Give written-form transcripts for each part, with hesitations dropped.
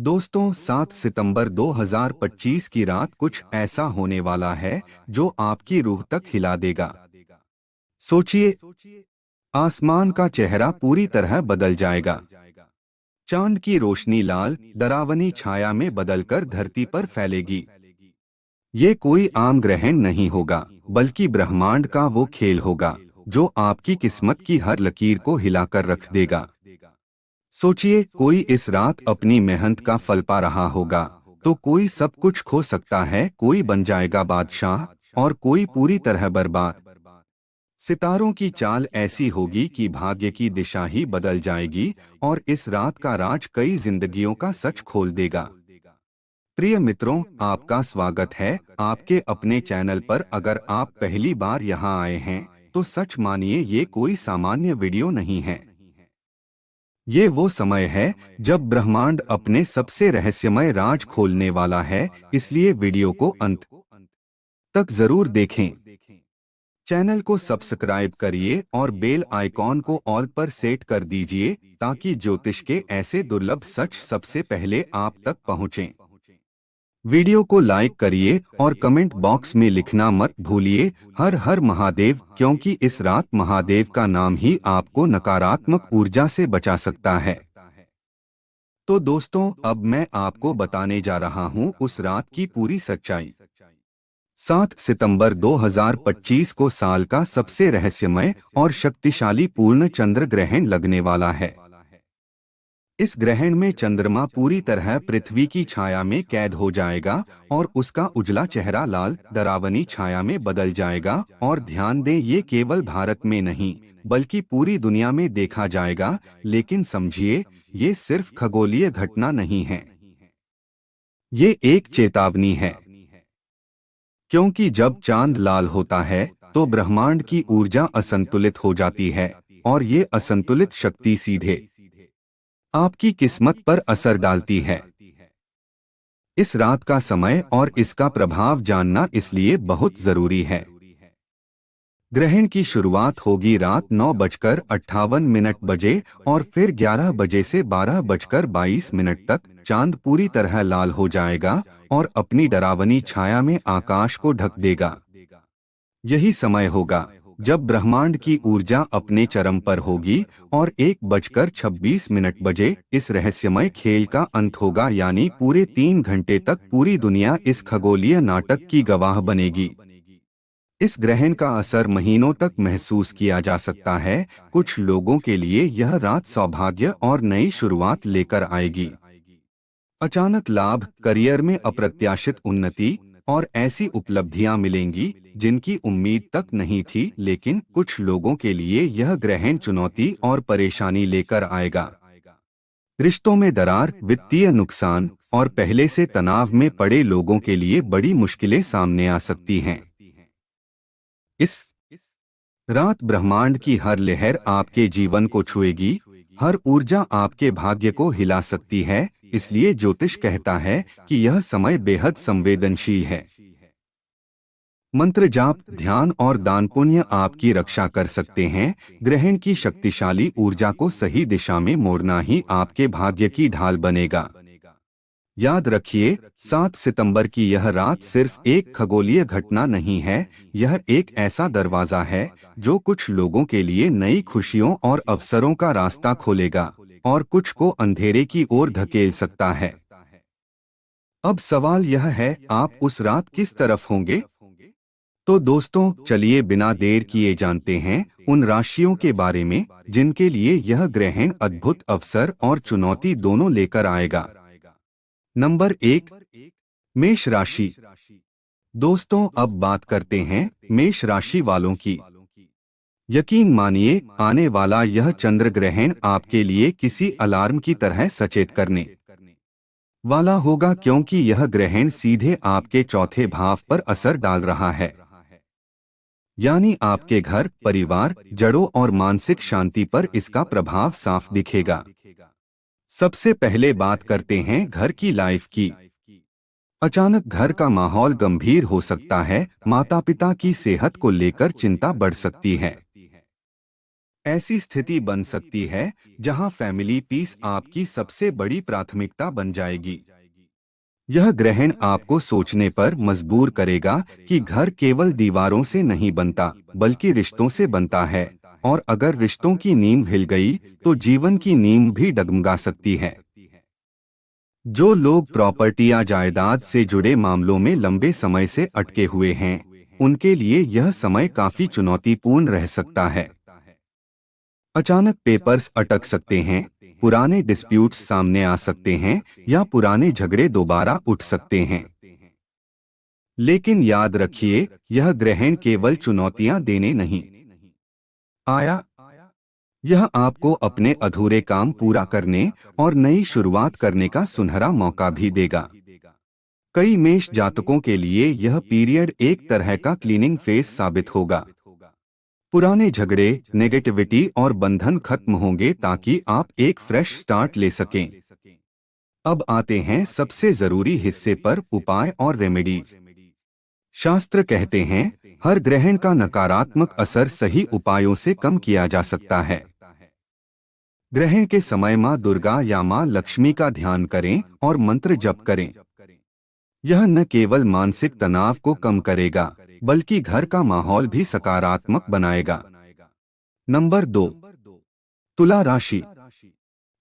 दोस्तों 7 सितंबर 2025 की रात कुछ ऐसा होने वाला है जो आपकी रूह तक हिला देगा। सोचिए, आसमान का चेहरा पूरी तरह बदल जाएगा। चांद की रोशनी लाल डरावनी छाया में बदलकर धरती पर फैलेगी। ये कोई आम ग्रहण नहीं होगा, बल्कि ब्रह्मांड का वो खेल होगा जो आपकी किस्मत की हर लकीर को हिलाकर रख देगा। सोचिए, कोई इस रात अपनी मेहनत का फल पा रहा होगा, तो कोई सब कुछ खो सकता है, कोई बन जाएगा बादशाह और कोई पूरी तरह बर्बाद। सितारों की चाल ऐसी होगी कि भाग्य की दिशा ही बदल जाएगी और इस रात का राज कई जिंदगियों का सच खोल देगा। प्रिय मित्रों, आपका स्वागत है आपके अपने चैनल पर। अगर आप पहली बार यहाँ आए हैं, तो सच मानिए ये कोई सामान्य वीडियो नहीं है। ये वो समय है जब ब्रह्मांड अपने सबसे रहस्यमय राज खोलने वाला है, इसलिए वीडियो को अंत तक जरूर देखें। चैनल को सब्सक्राइब करिए और बेल आइकॉन को ऑल पर सेट कर दीजिए ताकि ज्योतिष के ऐसे दुर्लभ सच सबसे पहले आप तक पहुंचें। वीडियो को लाइक करिए और कमेंट बॉक्स में लिखना मत भूलिए हर हर महादेव, क्योंकि इस रात महादेव का नाम ही आपको नकारात्मक ऊर्जा से बचा सकता है। तो दोस्तों, अब मैं आपको बताने जा रहा हूं उस रात की पूरी सच्चाई। 7 सितंबर 2025 को साल का सबसे रहस्यमय और शक्तिशाली पूर्ण चंद्र ग्रहण लगने वाला है। इस ग्रहण में चंद्रमा पूरी तरह पृथ्वी की छाया में कैद हो जाएगा और उसका उजला चेहरा लाल डरावनी छाया में बदल जाएगा। और ध्यान दें, ये केवल भारत में नहीं बल्कि पूरी दुनिया में देखा जाएगा। लेकिन समझिए, ये सिर्फ खगोलीय घटना नहीं है, ये एक चेतावनी है। क्योंकि जब चांद लाल होता है तो ब्रह्मांड की ऊर्जा असंतुलित हो जाती है और ये असंतुलित शक्ति सीधे आपकी किस्मत पर असर डालती है। इस रात का समय और इसका प्रभाव जानना इसलिए बहुत जरूरी है। ग्रहण की शुरुआत होगी रात 9:58 बजे और फिर 11 बजे से 12:22 तक चांद पूरी तरह लाल हो जाएगा और अपनी डरावनी छाया में आकाश को ढक देगा। यही समय होगा जब ब्रह्मांड की ऊर्जा अपने चरम पर होगी और 1:26 बजे इस रहस्यमय खेल का अंत होगा, यानी पूरे 3 घंटे तक पूरी दुनिया इस खगोलीय नाटक की गवाह बनेगी। इस ग्रहण का असर महीनों तक महसूस किया जा सकता है। कुछ लोगों के लिए यह रात सौभाग्य और नई शुरुआत लेकर आएगी। अचानक लाभ, करियर में अप्रत्याशित उन्नति और ऐसी उपलब्धियां मिलेंगी जिनकी उम्मीद तक नहीं थी। लेकिन कुछ लोगों के लिए यह ग्रहण चुनौती और परेशानी लेकर आएगा। रिश्तों में दरार, वित्तीय नुकसान और पहले से तनाव में पड़े लोगों के लिए बड़ी मुश्किलें सामने आ सकती हैं। इस रात ब्रह्मांड की हर लहर आपके जीवन को छुएगी, हर ऊर्जा आपके भाग्य को हिला सकती है। इसलिए ज्योतिष कहता है कि यह समय बेहद संवेदनशील है। मंत्र जाप, ध्यान और दान पुण्य आपकी रक्षा कर सकते हैं। ग्रहण की शक्तिशाली ऊर्जा को सही दिशा में मोड़ना ही आपके भाग्य की ढाल बनेगा। याद रखिए, 7 सितंबर की यह रात सिर्फ एक खगोलीय घटना नहीं है, यह एक ऐसा दरवाजा है जो कुछ लोगों के लिए नई खुशियों और अवसरों का रास्ता खोलेगा और कुछ को अंधेरे की ओर धकेल सकता है। अब सवाल यह है, आप उस रात किस तरफ होंगे? तो दोस्तों, चलिए बिना देर किए जानते हैं उन राशियों के बारे में जिनके लिए यह ग्रहण अद्भुत अवसर और चुनौती दोनों लेकर आएगा। नंबर 1, मेष राशि। दोस्तों, अब बात करते हैं मेष राशि वालों की। यकीन मानिए, आने वाला यह चंद्र ग्रहण आपके लिए किसी अलार्म की तरह सचेत करने वाला होगा, क्योंकि यह ग्रहण सीधे आपके चौथे भाव पर असर डाल रहा है। यानी आपके घर, परिवार, जड़ों और मानसिक शांति पर इसका प्रभाव साफ दिखेगा। सबसे पहले बात करते हैं घर की लाइफ की। अचानक घर का माहौल गंभीर हो सकता है, माता पिता की सेहत को लेकर चिंता बढ़ सकती है। ऐसी स्थिति बन सकती है जहां फैमिली पीस आपकी सबसे बड़ी प्राथमिकता बन जाएगी। यह ग्रहण आपको सोचने पर मजबूर करेगा कि घर केवल दीवारों से नहीं बनता, बल्कि रिश्तों से बनता है, और अगर रिश्तों की नींव हिल गई, तो जीवन की नींव भी डगमगा सकती है। जो लोग प्रॉपर्टी या जायदाद से जुड़े मामलों में लंबे समय से अटके हुए हैं, उनके लिए यह समय काफी चुनौतीपूर्ण रह सकता है। अचानक पेपर्स अटक सकते हैं, पुराने डिस्प्यूट्स सामने आ सकते हैं, या पुराने झगड़े दोबारा उठ सकते हैं। लेकिन याद रखिए, यह ग्रहण केवल चुनौतियां देने नहीं आया। यह आपको अपने अधूरे काम पूरा करने और नई शुरुआत करने का सुनहरा मौका भी देगा। कई मेष जातकों के लिए यह पीरियड एक तरह का क्लीनिंग फेज साबित होगा। पुराने झगड़े, नेगेटिविटी और बंधन खत्म होंगे ताकि आप एक फ्रेश स्टार्ट ले सकें। अब आते हैं सबसे जरूरी हिस्से पर, उपाय और रेमेडीज। शास्त्र कहते हैं, हर ग्रहण का नकारात्मक असर सही उपायों से कम किया जा सकता है। ग्रहण के समय मां दुर्गा या मां लक्ष्मी का ध्यान करें और मंत्र जप करें। यह न केवल मानसिक तनाव को कम करेगा, बल्कि घर का माहौल भी सकारात्मक बनाएगा। नंबर 2, तुला राशि।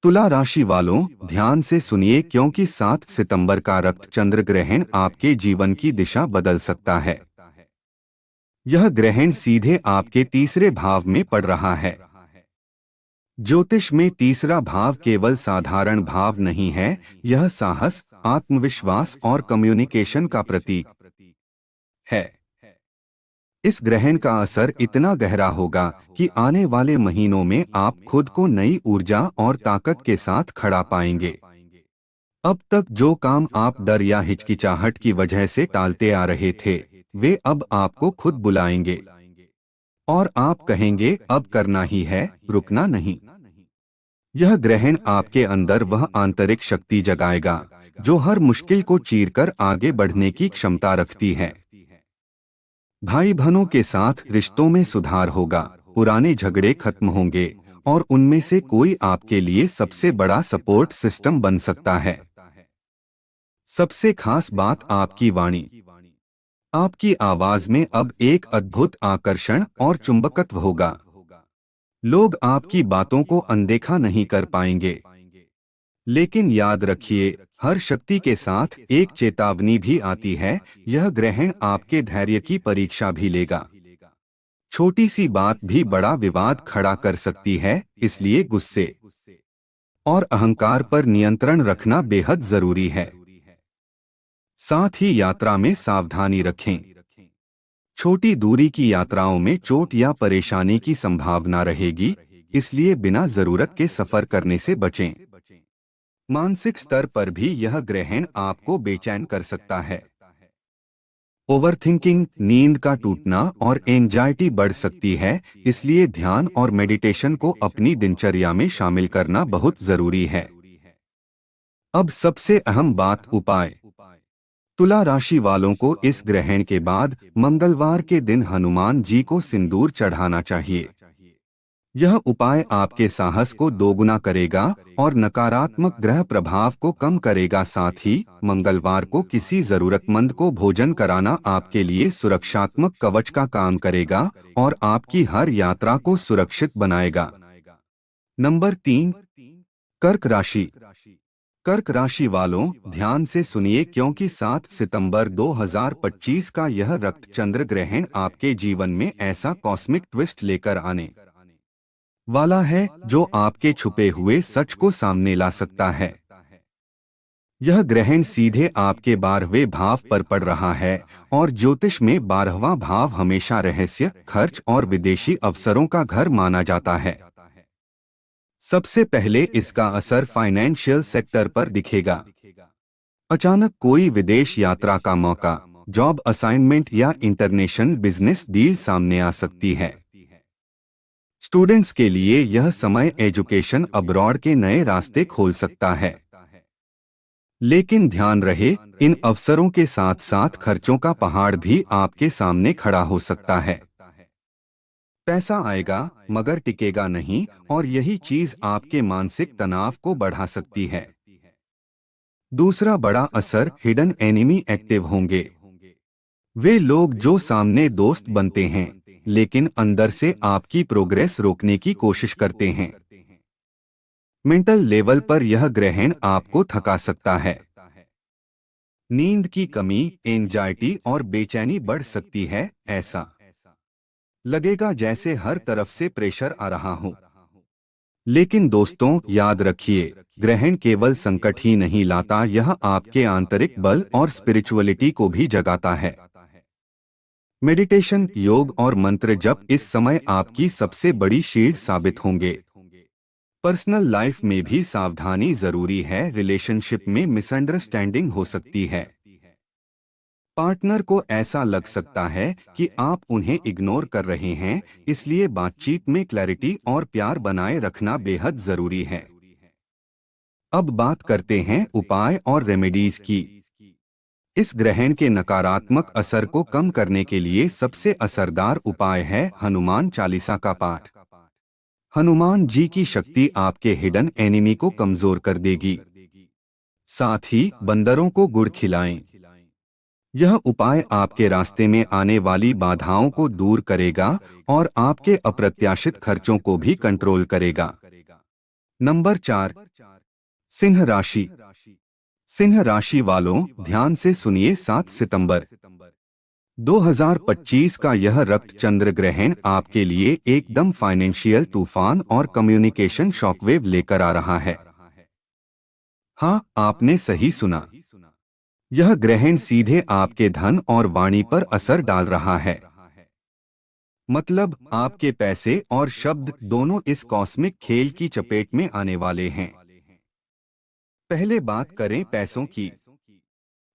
तुला राशि वालों, ध्यान से सुनिए, क्योंकि 7 सितंबर का रक्त चंद्र ग्रहण आपके जीवन की दिशा बदल सकता है। यह ग्रहण सीधे आपके तीसरे भाव में पड़ रहा है। ज्योतिष में तीसरा भाव केवल साधारण भाव नहीं है, यह साहस, आत्मविश्वास और कम्युनिकेशन का प्रतीक है। इस ग्रहण का असर इतना गहरा होगा कि आने वाले महीनों में आप खुद को नई ऊर्जा और ताकत के साथ खड़ा पाएंगे। अब तक जो काम आप डर या हिचकिचाहट की वजह से टालते आ रहे थे, वे अब आपको खुद बुलाएंगे और आप कहेंगे, अब करना ही है, रुकना नहीं। यह ग्रहण आपके अंदर वह आंतरिक शक्ति जगाएगा जो हर मुश्किल को चीरकर आगे बढ़ने की क्षमता रखती है। भाई बहनों के साथ रिश्तों में सुधार होगा, पुराने झगड़े खत्म होंगे और उनमें से कोई आपके लिए सबसे बड़ा सपोर्ट सिस्टम बन सकता है। सबसे खास बात, आपकी वाणी। आपकी आवाज में अब एक अद्भुत आकर्षण और चुंबकत्व होगा। लोग आपकी बातों को अनदेखा नहीं कर पाएंगे। लेकिन याद रखिए, हर शक्ति के साथ एक चेतावनी भी आती है। यह ग्रहण आपके धैर्य की परीक्षा भी लेगा। छोटी सी बात भी बड़ा विवाद खड़ा कर सकती है, इसलिए गुस्से और अहंकार पर नियंत्रण रखना बेहद जरूरी है। साथ ही यात्रा में सावधानी रखें। छोटी दूरी की यात्राओं में चोट या परेशानी की संभावना रहेगी, इसलिए बिना जरूरत के सफर करने से बचें। मानसिक स्तर पर भी यह ग्रहण आपको बेचैन कर सकता है। ओवरथिंकिंग, नींद का टूटना और एंजाइटी बढ़ सकती है, इसलिए ध्यान और मेडिटेशन को अपनी दिनचर्या में शामिल करना बहुत जरूरी है। अब सबसे अहम बात, उपाय। तुला राशि वालों को इस ग्रहण के बाद मंगलवार के दिन हनुमान जी को सिंदूर चढ़ाना चाहिए। यह उपाय आपके साहस को दोगुना करेगा और नकारात्मक ग्रह प्रभाव को कम करेगा। साथ ही मंगलवार को किसी जरूरतमंद को भोजन कराना आपके लिए सुरक्षात्मक कवच का काम करेगा और आपकी हर यात्रा को सुरक्षित बनाएगा। नंबर 3, कर्क राशि। कर्क राशि वालों, ध्यान से सुनिए, क्योंकि 7 सितंबर 2025 का यह रक्त चंद्र ग्रहण आपके जीवन में ऐसा कॉस्मिक ट्विस्ट लेकर आने वाला है जो आपके छुपे हुए सच को सामने ला सकता है। यह ग्रहण सीधे आपके 12वें भाव पर पड़ रहा है और ज्योतिष में 12वां भाव हमेशा रहस्य, खर्च और विदेशी अवसरों का घर माना जाता है। सबसे पहले इसका असर फाइनेंशियल सेक्टर पर दिखेगा। अचानक कोई विदेश यात्रा का मौका, जॉब असाइनमेंट या इंटरनेशनल बिजनेस डील सामने आ सकती है। स्टूडेंट्स के लिए यह समय एजुकेशन अब्रॉड के नए रास्ते खोल सकता है। लेकिन ध्यान रहे, इन अवसरों के साथ साथ खर्चों का पहाड़ भी आपके सामने खड़ा हो सकता है। पैसा आएगा मगर टिकेगा नहीं, और यही चीज आपके मानसिक तनाव को बढ़ा सकती है। दूसरा बड़ा असर, हिडन एनिमी एक्टिव होंगे। वे लोग जो सामने दोस्त बनते हैं लेकिन अंदर से आपकी प्रोग्रेस रोकने की कोशिश करते हैं। मेंटल लेवल पर यह ग्रहण आपको थका सकता है। नींद की कमी, एंजाइटी और बेचैनी बढ़ सकती है। ऐसा लगेगा जैसे हर तरफ से प्रेशर आ रहा हो। लेकिन दोस्तों, याद रखिए, ग्रहण केवल संकट ही नहीं लाता, यह आपके आंतरिक बल और स्पिरिचुअलिटी को भी जगाता है। मेडिटेशन, योग और मंत्र जप इस समय आपकी सबसे बड़ी शील्ड साबित होंगे। पर्सनल लाइफ में भी सावधानी जरूरी है। रिलेशनशिप में मिसअंडरस्टैंडिंग हो सकती है। पार्टनर को ऐसा लग सकता है कि आप उन्हें इग्नोर कर रहे हैं, इसलिए बातचीत में क्लैरिटी और प्यार बनाए रखना बेहद जरूरी है। अब बात करते हैं उपाय और रेमेडीज की। इस ग्रहण के नकारात्मक असर को कम करने के लिए सबसे असरदार उपाय है हनुमान चालीसा का पाठ। हनुमान जी की शक्ति आपके हिडन एनिमी को कमजोर कर देगी। साथ ही बंदरों को गुड़ खिलाएं। यह उपाय आपके रास्ते में आने वाली बाधाओं को दूर करेगा और आपके अप्रत्याशित खर्चों को भी कंट्रोल करेगा। नंबर 4, सिंह राशि। सिंह राशि वालों, ध्यान से सुनिए। 7 सितंबर 2025 का यह रक्त चंद्र ग्रहण आपके लिए एकदम फाइनेंशियल तूफान और कम्युनिकेशन शॉकवेव लेकर आ रहा है। हाँ, आपने सही सुना। यह ग्रहण सीधे आपके धन और वाणी पर असर डाल रहा है। मतलब आपके पैसे और शब्द दोनों इस कॉस्मिक खेल की चपेट में आने वाले हैं। पहले बात करें पैसों की।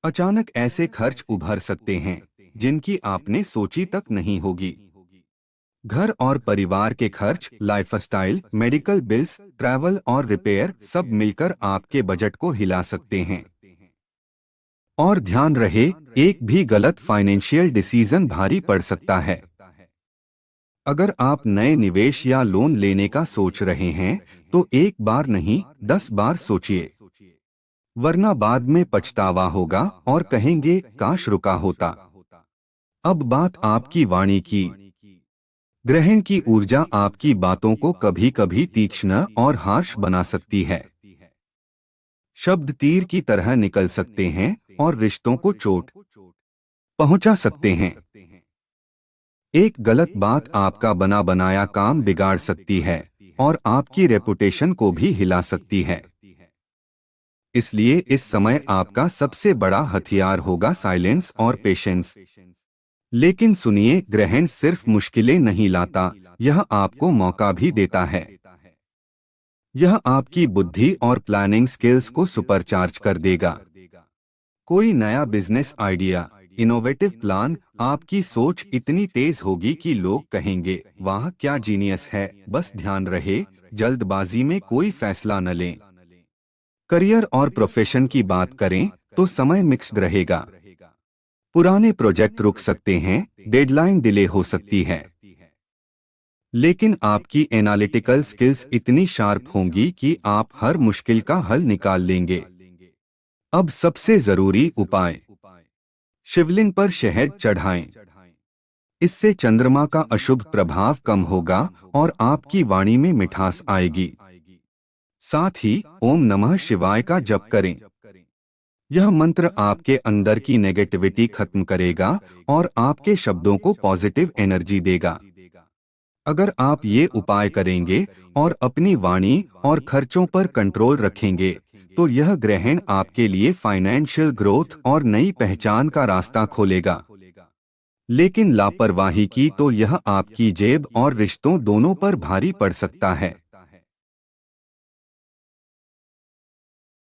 अचानक ऐसे खर्च उभर सकते हैं जिनकी आपने सोची तक नहीं होगी। घर और परिवार के खर्च, लाइफस्टाइल, मेडिकल बिल्स, ट्रैवल और रिपेयर सब मिलकर आपके बजट को हिला सकते हैं। और ध्यान रहे, एक भी गलत फाइनेंशियल डिसीजन भारी पड़ सकता है। अगर आप नए निवेश या लोन लेने का सोच रहे हैं तो एक बार नहीं 10 बार सोचिए, वरना बाद में पछतावा होगा और कहेंगे काश रुका होता। अब बात आपकी वाणी की। ग्रहण की ऊर्जा आपकी बातों को कभी कभी तीक्ष्ण और हार्श बना सकती है। शब्द तीर की तरह निकल सकते हैं और रिश्तों को चोट पहुंचा सकते हैं। एक गलत बात आपका बना बनाया काम बिगाड़ सकती है और आपकी रेपुटेशन को भी हिला सकती है। इसलिए इस समय आपका सबसे बड़ा हथियार होगा साइलेंस और पेशेंस। लेकिन सुनिए, ग्रहण सिर्फ मुश्किलें नहीं लाता, यह आपको मौका भी देता है। यह आपकी बुद्धि और प्लानिंग स्किल्स को सुपरचार्ज कर देगा। कोई नया बिजनेस आइडिया, इनोवेटिव प्लान, आपकी सोच इतनी तेज होगी कि लोग कहेंगे वाह क्या जीनियस है। बस ध्यान रहे, जल्दबाजी में कोई फैसला न लें। करियर और प्रोफेशन की बात करें तो समय मिक्स्ड रहेगा। पुराने प्रोजेक्ट रुक सकते हैं, डेडलाइन डिले हो सकती है। लेकिन आपकी एनालिटिकल स्किल्स इतनी शार्प होंगी कि आप हर मुश्किल का हल निकाल लेंगे। अब सबसे जरूरी उपाय, शिवलिंग पर शहद चढ़ाएं। इससे चंद्रमा का अशुभ प्रभाव कम होगा और आपकी वाणी में मिठास आएगी। साथ ही ओम नमः शिवाय का जप करें। यह मंत्र आपके अंदर की नेगेटिविटी खत्म करेगा और आपके शब्दों को पॉजिटिव एनर्जी देगा। अगर आप ये उपाय करेंगे और अपनी वाणी और खर्चों पर कंट्रोल रखेंगे तो यह ग्रहण आपके लिए फाइनेंशियल ग्रोथ और नई पहचान का रास्ता खोलेगा। लेकिन लापरवाही की तो यह आपकी जेब और रिश्तों दोनों पर भारी पड़ सकता है।